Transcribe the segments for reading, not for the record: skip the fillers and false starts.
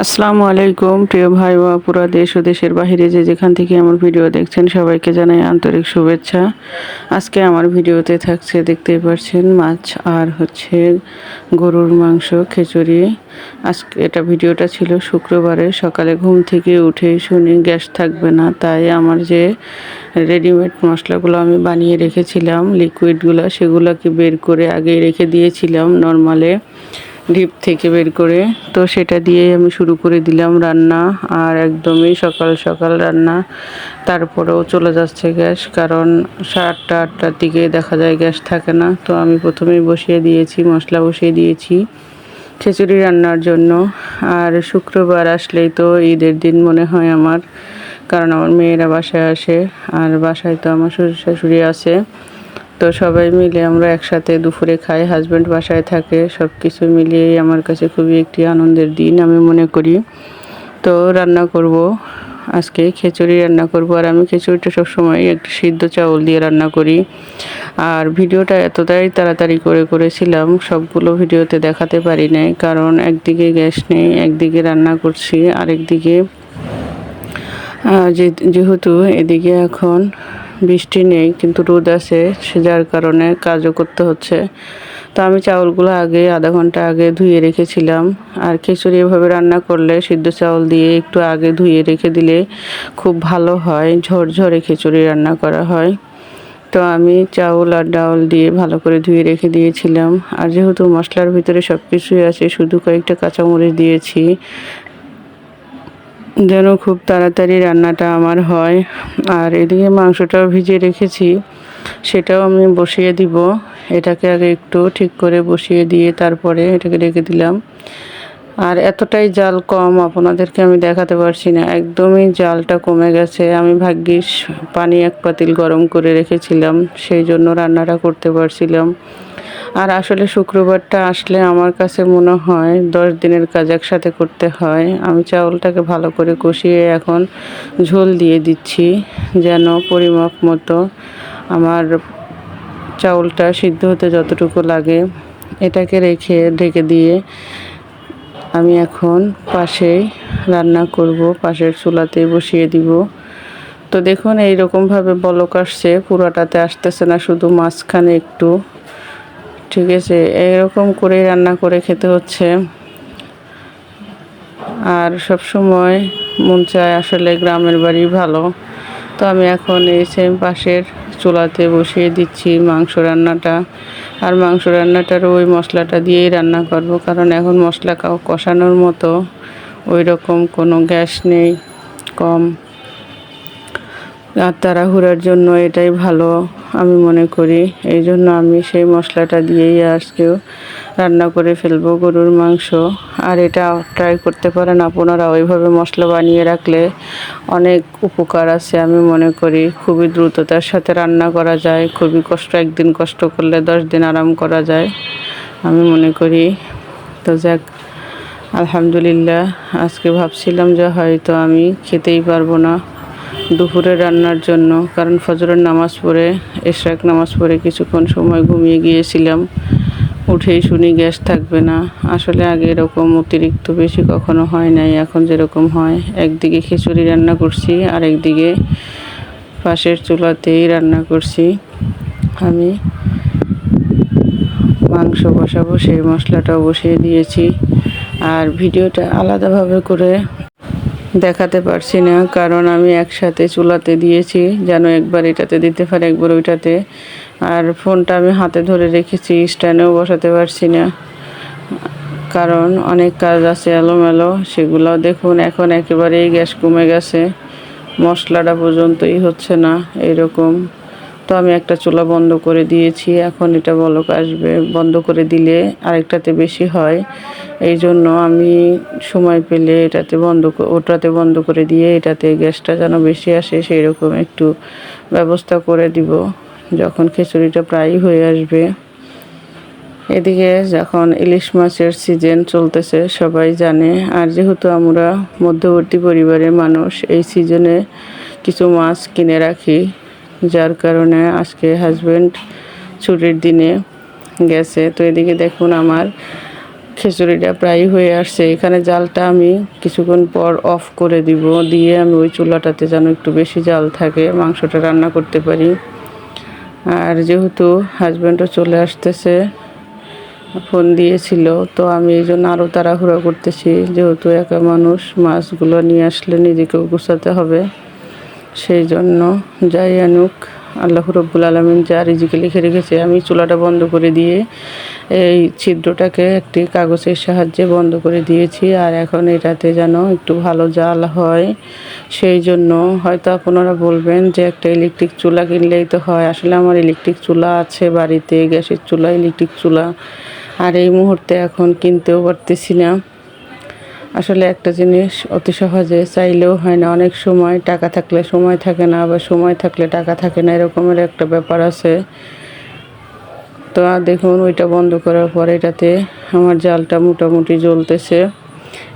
আসসালামু আলাইকুম প্রিয় ভাই ও পুরা দেশ ও দেশের বাহিরে যে যেখান থেকে আমার ভিডিও দেখছেন সবাইকে জানাই আন্তরিক শুভেচ্ছা। আজকে আমার ভিডিওতে থাকছে, দেখতেই পাচ্ছেন, মাছ আর গরুর মাংস খিচুড়ি। আজকে ভিডিওটা ছিল শুক্রবারে। সকালে ঘুম থেকে উঠেই শুনি গ্যাস থাকবে না, তাই আমার যে রেডিমেড মশলাগুলো আমি বানিয়ে রেখেছিলাম, লিকুইডগুলো, সেগুলোকে বের করে আগেই রেখে দিয়েছিলাম নর্মালে, ডিপ থেকে বের করে। তো সেটা দিয়েই আমি শুরু করে দিলাম রান্না। আর একদমই সকাল সকাল রান্না, তারপরেও চলে যাচ্ছে গ্যাস, কারণ 7টা-8টার দিকে দেখা যায় গ্যাস থাকে না। তো আমি প্রথমেই বসিয়ে দিয়েছি, মশলা বসিয়ে দিয়েছি খিচুড়ি রান্নার জন্য। আর শুক্রবার আসলেই তো ঈদের দিন মনে হয় আমার, কারণ আমার মেয়েরা বাসায় আসে, আর বাসায় তো আমার শ্বশুর শাশুড়ি আছে। তো সবাই মিলে আমরা একসাথে দুপুরে খাই, হাজব্যান্ড বাসায় থাকে। সব কিছু মিলিয়েই আমার কাছে খুবই একটি আনন্দের দিন আমি মনে করি। তো রান্না করব, আজকে খিচুড়ি রান্না করব। আর আমি খিচুড়িটা সবসময় একটু সিদ্ধ চাউল দিয়ে রান্না করি। আর ভিডিওটা এতটাই তাড়াতাড়ি করেছিলাম, সবগুলো ভিডিওতে দেখাতে পারি নাই, কারণ একদিকে গ্যাস নেই, একদিকে রান্না করছি, আরেকদিকে যেহেতু এদিকে এখন বৃষ্টি নেই কিন্তু রোদ আছে, যার কারণে কাজও করতে হচ্ছে। তো আমি চাউলগুলো আগে আধা ঘন্টা আগে ধুয়ে রেখেছিলাম। আর খিচুড়ি এভাবে রান্না করলে সিদ্ধ চাউল দিয়ে একটু আগে ধুয়ে রেখে দিলে খুব ভালো হয়, ঝরঝরে খিচুড়ি রান্না করা হয়। তো আমি চাউল আর ডাউল দিয়ে ভালো করে ধুয়ে রেখে দিয়েছিলাম। আর যেহেতু মশলার ভিতরে সব কিছুই আছে, শুধু কয়েকটা কাঁচামরিচ দিয়েছি যেন খুব তাড়াতাড়ি রান্নাটা আমার হয়। আর এদিকে মাংসটাও ভিজিয়ে রেখেছি, সেটাও আমি বসিয়ে দিব। এটাকে আগে একটু ঠিক করে বসিয়ে দিয়ে তারপরে এটাকে রেখে দিলাম। আর এতটাই জাল কম, আপনাদেরকে আমি দেখাতে পারছি না, একদমই জালটা কমে গেছে। আমি ভাগ্যিস পানি 1 পাতিল গরম করে রেখেছিলাম, সেই জন্য রান্নাটা করতে পারছিলাম। আর আসলে শুক্রবারটা আসলে আমার কাছে মনে হয় 10 দিনের কাজ একসাথে করতে হয়। আমি চাউলটাকে ভালো করে কষিয়ে এখন ঝোল দিয়ে দিচ্ছি, যেন পরিমাপ মতো আমার চাউলটা সিদ্ধ হতে যতটুকু লাগে। এটাকে রেখে ঢেকে দিয়ে আমি এখন পাশেই রান্না করব, পাশের চুলাতেই বসিয়ে দিব। তো দেখুন এইরকমভাবে বলক আসছে, পুরোটাতে আসতেছে না, শুধু মাঝখানে একটু। ঠিক আছে, এরকম করে রান্না করে খেতে হচ্ছে। আর সব সময় মন চায় আসলে গ্রামের বাড়ি ভালো। তো আমি এখন এই সেম পাশের চুলাতে বসিয়ে দিচ্ছি মাংস রান্নাটা। আর মাংস রান্নাটার ওই মশলাটা দিয়েই রান্না করব, কারণ এখন মশলা কষানোর মতো ওই রকম কোনো গ্যাস নেই, কম। আর তাড়াহুড়ার জন্য এটাই ভালো আমি মনে করি। এই জন্য আমি সেই মশলাটা দিয়েই আজকেও রান্না করে ফেলবো গরুর মাংস। আর এটা ট্রাই করতে পারেন আপনারা, ওইভাবে মশলা বানিয়ে রাখলে অনেক উপকার আছে আমি মনে করি। খুবই দ্রুততার সাথে রান্না করা যায়, খুবই একদিন কষ্ট করলে 10 দিন আরাম করা যায় আমি মনে করি। তো যাক, আলহামদুলিল্লাহ। আজকে ভাবছিলাম যে হয়তো আমি খেতেই পারবো না দুপুরে রান্নার জন্য, কারণ ফজরের নামাজ পড়ে, ইশরাক নামাজ পড়ে কিছুক্ষণ সময় ঘুমিয়ে গিয়েছিলাম। উঠেই শুনি গ্যাস থাকবে না। আসলে আগে এরকম অতিরিক্ত বেশি কখনো হয় নাই, এখন যেরকম হয়। একদিকে খিচুড়ি রান্না করছি, আর একদিকে পাশের চুলাতেই রান্না করছি আমি মাংস বসাবো, সেই মশলাটাও বসিয়ে দিয়েছি। আর ভিডিওটা আলাদাভাবে করে দেখাতে পারছি না, কারণ আমি একসাথে চুলাতে দিয়েছি, যেন একবার এটাতে দিতে পারে একবার ওইটাতে। আর ফোনটা আমি হাতে ধরে রেখেছি, স্ট্যান্ডেও বসাতে পারছি না, কারণ অনেক কাজ আছে এলোমেলো। সেগুলো দেখুন এখন একেবারেই গ্যাস কমে গেছে, মশলাটা পর্যন্তই হচ্ছে না এইরকম। তো আমি একটা চুলা বন্ধ করে দিয়েছি, এখন এটা বলক আসবে। বন্ধ করে দিলে আরেকটাতে বেশি হয়, এই জন্য আমি সময় পেলে ওটাতে বন্ধ করে দিয়ে এটাতে গ্যাসটা যেন বেশি আসে সেই রকম একটু ব্যবস্থা করে দিব যখন খিচুড়িটা প্রায় হয়ে আসবে। এদিকে যখন ইলিশ মাছের সিজন চলতেছে সবাই জানে, আর যেহেতু আমরা মধ্যবর্তী পরিবারের মানুষ, এই সিজনে কিছু মাছ কিনে রাখি, যার কারণে আজকে হাজব্যান্ড ছুটির দিনে গেছে। তো এদিকে দেখুন আমার খিচুড়িটা প্রায় হয়ে আসছে। এখানে জালটা আমি কিছুক্ষণ পর অফ করে দিব, দিয়ে আমি ওই চুলাটাতে যেন একটু বেশি জাল থাকে, মাংসটা রান্না করতে পারি। আর যেহেতু হাজব্যান্ডও চলে আসতেছে, ফোন দিয়েছিল, তো আমি এই জন্য আরও তাড়াহুড়ো করতেছি। যেহেতু একা মানুষ, মাছগুলো নিয়ে আসলে নিজেকেও গুছাতে হবে, সেই জন্য যাই আনুক আল্লাহ রব্বুল আলামিন যা রিজিকে লিখে রেখেছে। আমি চুলাটা বন্ধ করে দিয়ে এই ছিদ্রটাকে একটি কাগজের সাহায্যে বন্ধ করে দিয়েছি। আর এখন এটাতে যেন একটু ভালো জাল হয়, সেই জন্য হয়তো আপনারা বলবেন যে একটা ইলেকট্রিক চুলা কিনলেই তো হয়। আসলে আমার ইলেকট্রিক চুলা আছে বাড়িতে, গ্যাসের চুলা, ইলেকট্রিক চুলা, আর এই মুহূর্তে এখন কিনতেও পারতেছি না। আসলে একটা জিনিস অতি সহজে চাইলেও হয় না, অনেক সময় টাকা থাকলে সময় থাকে না, আবার সময় থাকলে টাকা থাকে না, এরকমের একটা ব্যাপার আছে। তো দেখুন ওইটা বন্ধ করার পর এটাতে আমার জালটা মোটামুটি জ্বলতেছে।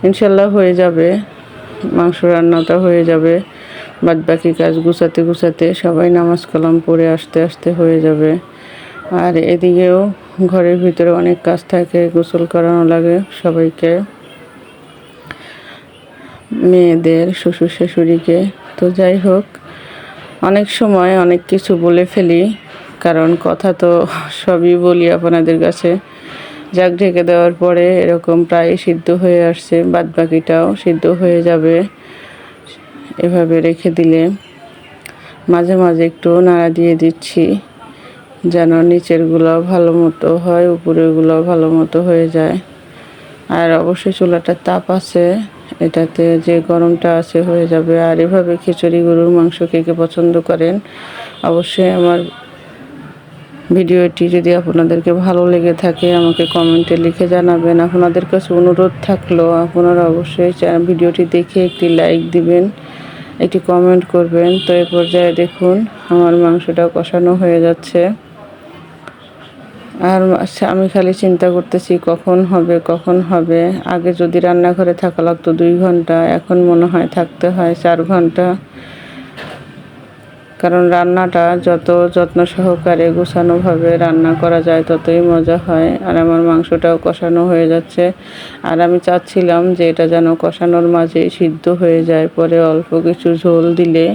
ইনশাল্লাহ হয়ে যাবে, মাংস রান্নাটা হয়ে যাবে। বাদ বাকি কাজ গুছাতে গুছাতে সবাই নামাজ কালাম পড়ে আস্তে আস্তে হয়ে যাবে। আর এদিকেও ঘরের ভিতরে অনেক কাজ থাকে, গোসল করানো লাগে সবাইকে, মেয়েদের, শ্বশুর শাশুড়িকে। তো যাই হোক, অনেক সময় অনেক কিছু বলে ফেলি, কারণ কথা তো সবই বলি আপনাদের কাছে। যাক, ঢেকে দেওয়ার পরে এরকম প্রায় সিদ্ধ হয়ে আসছে, বাদ বাকিটাও সিদ্ধ হয়ে যাবে। এভাবে রেখে দিলে মাঝে মাঝে একটু নাড়া দিয়ে দিচ্ছি, যেন নিচেরগুলো ভালো মতো হয়, উপরেরগুলো ভালো মতো হয়ে যায়। আর অবশ্যই চুলাটার তাপ আছে, এটাতে যে গরমটা আছে হয়ে যাবে। আর এভাবে খিচুড়ি গরুর মাংস কে কে পছন্দ করেন, অবশ্যই আমার ভিডিওটি যদি আপনাদেরকে ভালো লেগে থাকে আমাকে কমেন্টে লিখে জানাবেন। আপনাদের কাছে অনুরোধ থাকলো, আপনারা অবশ্যই ভিডিওটি দেখে একটি লাইক দিবেন, একটি কমেন্ট করবেন। তো এই পর্যায়ে দেখুন আমার মাংসটা কষানো হয়ে যাচ্ছে। আর আমি খালি চিন্তা করতেছি কখন হবে কখন হবে। আগে যদি রান্নাঘরে থাকা লাগতো 2 ঘন্টা, এখন মনে হয় থাকতে হয় 4 ঘন্টা। কারণ রান্নাটা যত যত্ন সহকারে গোছানোভাবে রান্না করা যায় ততই মজা হয়। আর আমার মাংসটাও কষানো হয়ে যাচ্ছে। আর আমি চাচ্ছিলাম যে এটা যেন কষানোর মাঝেই সিদ্ধ হয়ে যায়, পরে অল্প কিছু ঝোল দিলে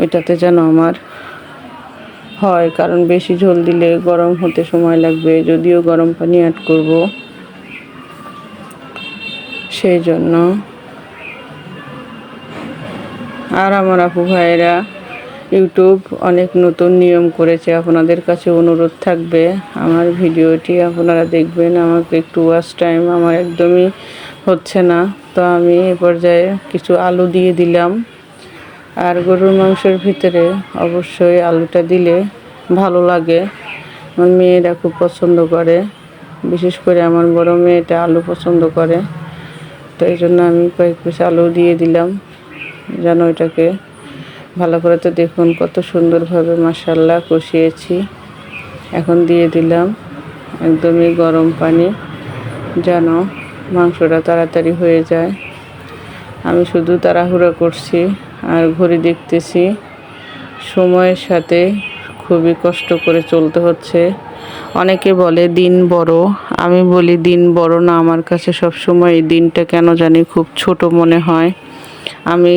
ওইটাতে যেন আমার হয়, কারণ বেশি ঝোল দিলে গরম হতে সময় লাগবে, যদিও গরম পানি অ্যাড করব, সেই জন্য। আর আমার আপু ভাইয়েরা ইউটিউব অনেক নতুন নিয়ম করেছে, আপনাদের কাছে অনুরোধ থাকবে আমার ভিডিওটি আপনারা দেখবেন। আমাকে একটু ওয়াচ টাইম আমার একদমই হচ্ছে না, তো আমি এ পর্যায়ে কিছু আলু দিয়ে দিলাম। আর গরুর মাংসের ভিতরে অবশ্যই আলুটা দিলে ভালো লাগে, আমার মেয়েরা খুব পছন্দ করে, বিশেষ করে আমার বড় মেয়েটা আলু পছন্দ করে। তো এই জন্য আমি কয়েক পিস আলু দিয়ে দিলাম যেন এটাকে ভালো করে। তো দেখুন কত সুন্দরভাবে মাশাআল্লাহ কষিয়েছি। এখন দিয়ে দিলাম একদমই গরম পানি, যেন মাংসটা তাড়াতাড়ি হয়ে যায়। আমি শুধু তাড়াহুড়ো করছি আর ঘড়ি দেখতেছি, সময়ের সাথে খুবই কষ্ট করে চলতে হচ্ছে। অনেকে বলে দিন বড়, আমি বলি দিন বড় না, আমার কাছে সবসময় এই দিনটা কেন জানি খুব ছোট মনে হয়। আমি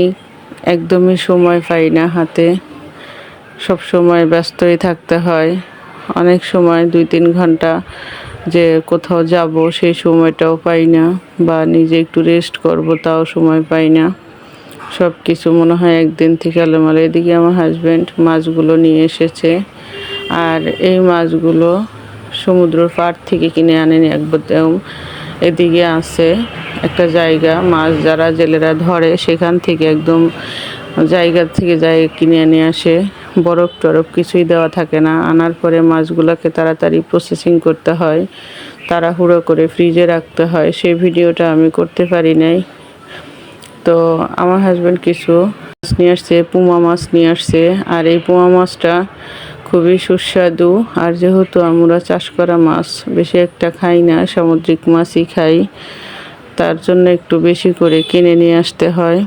একদমই সময় পাই না হাতে, সব সময় ব্যস্তই থাকতে হয়। অনেক সময় 2-3 ঘন্টা যে কোথাও যাব সেই সময়টাও পাই না, বা নিজে একটু রেস্ট করব তাও সময় পাই না। সব কিছু মনে হয় একদিন থেকে এলোমেলো। এদিকে আমার হাজব্যান্ড মাছগুলো নিয়ে এসেছে, আর এই মাছগুলো সমুদ্রের পাড় থেকে কিনে আনেনি একদম। এদিকে আছে একটা জায়গা, মাছ যারা জেলেরা ধরে সেখান থেকে একদম জায়গা থেকে কিনে নিয়ে আসে। বরফ টরফ কিছুই দেওয়া থাকে না। আনার পরে মাছগুলোকে তাড়াতাড়ি প্রসেসিং করতে হয়, তাড়াহুড়ো করে ফ্রিজে রাখতে হয়, সেই ভিডিওটা আমি করতে পারি নাই। তো আমার হাজব্যান্ড কিছু মাছ নিয়ে আসছে, পুমা মাছ নিয়ে আসছে। আর এই পুমা মাছটা খুবই সুস্বাদু। আর যেহেতু আমরা চাষ করা মাছ বেশি একটা খাই না, সামুদ্রিক মাছই খাই, তার জন্য একটু বেশি করে কিনে নিয়ে আসতে হয়।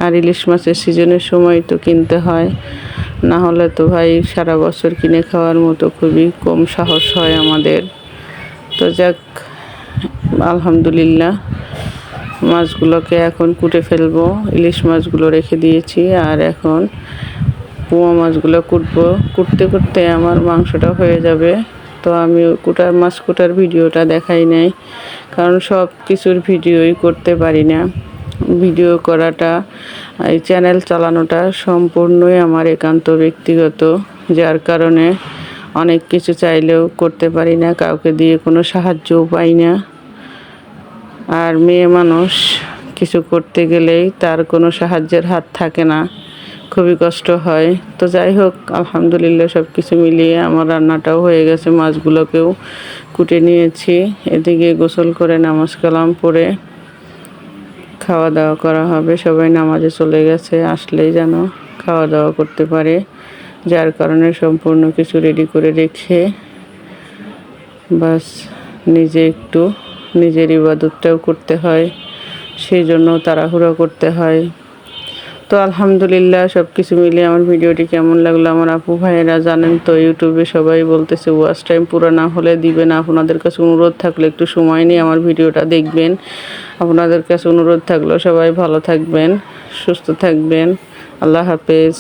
আর ইলিশ মাছের সিজনের সময় তো কিনতে হয়, না হলে তো ভাই সারা বছর কিনে খাওয়ার মতো খুবই কম সাহস হয় আমাদের। তো যাক, আলহামদুলিল্লাহ মাছগুলোকে এখন কুটে ফেলবো। ইলিশ মাছগুলো রেখে দিয়েছি, আর এখন পোয়া মাছগুলো কুটবো। কুটতে কুটতে আমার মাংসটা হয়ে যাবে। তো আমি মাছ কুটার ভিডিওটা দেখাই নাই, কারণ সব কিছুর ভিডিওই করতে পারি না। ভিডিও করাটা, এই চ্যানেল চালানোটা সম্পূর্ণই আমার একান্ত ব্যক্তিগত, যার কারণে অনেক কিছু চাইলেও করতে পারি না, কাউকে দিয়ে কোনো সাহায্যও পাই না। আর মেয়ে মানুষ কিছু করতে গেলেই তার কোনো সাহায্যের হাত থাকে না, খুবই কষ্ট হয়। তো যাই হোক, আলহামদুলিল্লাহ সব কিছু মিলিয়ে আমার রান্নাটাও হয়ে গেছে, মাছগুলোকেও কুটে নিয়েছি। এদিকে গোসল করে নামাজ কালাম পড়ে খাওয়া দাওয়া করা হবে। সবাই নামাজে চলে গেছে, আসলেই যেন খাওয়া দাওয়া করতে পারে, যার কারণে সম্পূর্ণ কিছু রেডি করে রেখে বাস নিজে একটু নিজের ইবাদতটাও করতে হয়, সেই জন্য তাড়াহুড়ো করতে হয়। তো আলহামদুলিল্লাহ সব কিছু মিলিয়ে আমার ভিডিওটি কেমন লাগলো আমার আপু ভাইয়েরা জানেন তো, ইউটিউবে সবাই বলতেছে ওয়াচ টাইম পুরো না হলে দিবে না। আপনাদের কাছে অনুরোধ থাকলে একটু সময় নিয়ে আমার ভিডিওটা দেখবেন। আপনাদের কাছে অনুরোধ থাকলো সবাই ভালো থাকবেন, সুস্থ থাকবেন। আল্লাহ হাফেজ।